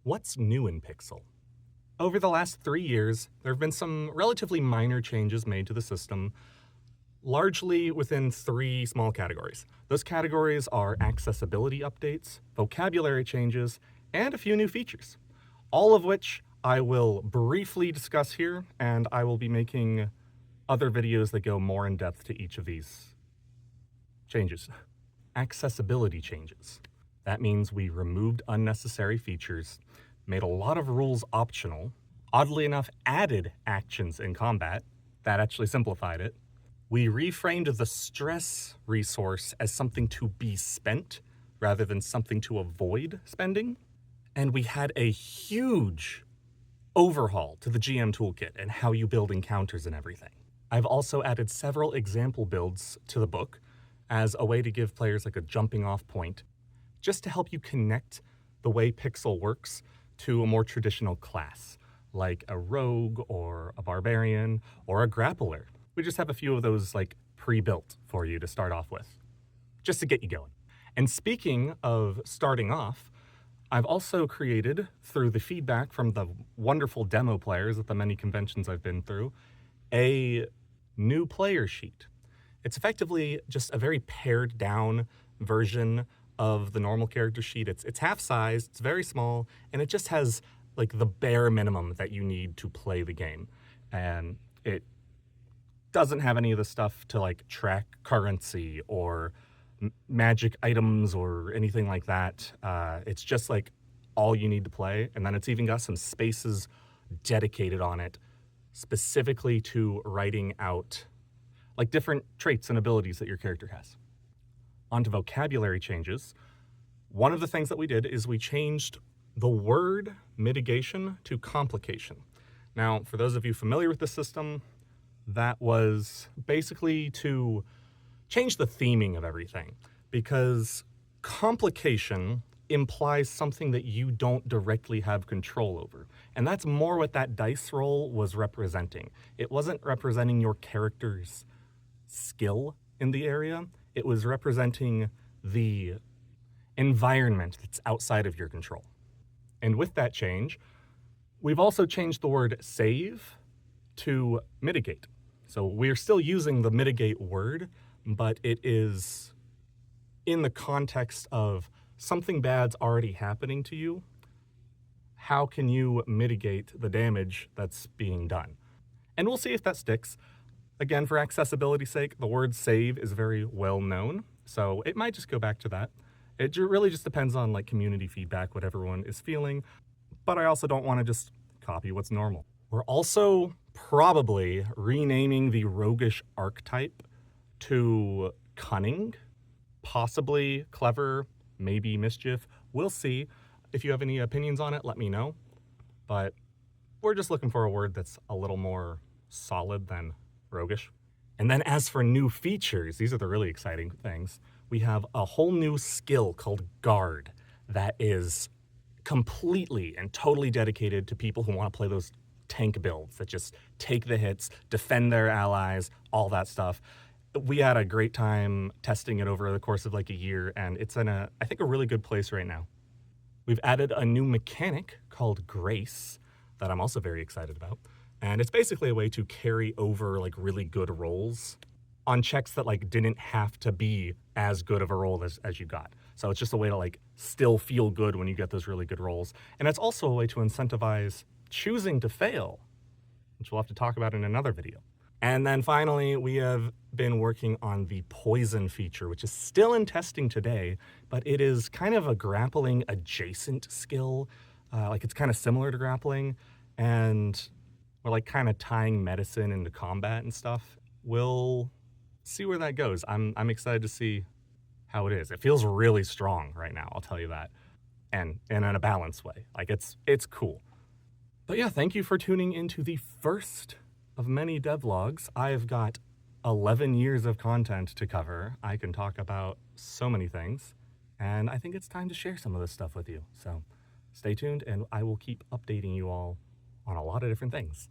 What's new in Pixel? Over the last 3 years, there have been some relatively minor changes made to the system, largely within 3 small categories. Those categories are accessibility updates, vocabulary changes, and a few new features, all of which I will briefly discuss here, and I will be making other videos that go more in depth to each of these changes. Accessibility changes. That means we removed unnecessary features, made a lot of rules optional, oddly enough added actions in combat. That actually simplified it. We reframed the stress resource as something to be spent rather than something to avoid spending. And we had a huge overhaul to the GM toolkit and how you build encounters and everything. I've also added several example builds to the book as a way to give players like a jumping off point, just to help you connect the way Pixel works to a more traditional class, like a rogue or a barbarian or a grappler. We just have a few of those like pre-built for you to start off with, just to get you going. And speaking of starting off, I've also created, through the feedback from the wonderful demo players at the many conventions I've been through, a new player sheet. It's effectively just a very pared down version of the normal character sheet. It's half-sized, it's very small, and it just has like the bare minimum that you need to play the game. And it doesn't have any of the stuff to like track currency or magic items or anything like that. It's just like all you need to play, and then it's even got some spaces dedicated on it specifically to writing out like different traits and abilities that your character has. On to vocabulary changes. One of the things that we did is we changed the word mitigation to complication. Now, for those of you familiar with the system, that was basically to change the theming of everything, because complication implies something that you don't directly have control over. And that's more what that dice roll was representing. It wasn't representing your character's skill in the area. It was representing the environment that's outside of your control. And with that change, we've also changed the word save to mitigate. So we're still using the mitigate word, but it is in the context of something bad's already happening to you. How can you mitigate the damage that's being done? And we'll see if that sticks. Again, for accessibility's sake, the word save is very well known, so it might just go back to that. It really just depends on like community feedback, what everyone is feeling, but I also don't want to just copy what's normal. We're also probably renaming the roguish archetype to cunning, possibly clever, maybe mischief. We'll see. If you have any opinions on it, let me know. But we're just looking for a word that's a little more solid than roguish. And then as for new features, these are the really exciting things. We have a whole new skill called Guard that is completely and totally dedicated to people who want to play those tank builds that just take the hits, defend their allies, all that stuff. We had a great time testing it over the course of like a year, and it's in I think a really good place right now. We've added a new mechanic called Grace that I'm also very excited about. And it's basically a way to carry over like really good rolls on checks that like didn't have to be as good of a roll as you got. So it's just a way to like still feel good when you get those really good rolls. And it's also a way to incentivize choosing to fail, which we'll have to talk about in another video. And then finally, we have been working on the poison feature, which is still in testing today, but it is kind of a grappling adjacent skill. Like it's kind of similar to grappling, and we're like kind of tying medicine into combat and stuff. We'll see where that goes. I'm excited to see how it is. It feels really strong right now, I'll tell you that. And in a balanced way. Like it's cool. But yeah, thank you for tuning into the first of many devlogs. I've got 11 years of content to cover. I can talk about so many things, and I think it's time to share some of this stuff with you. So stay tuned, and I will keep updating you all on a lot of different things.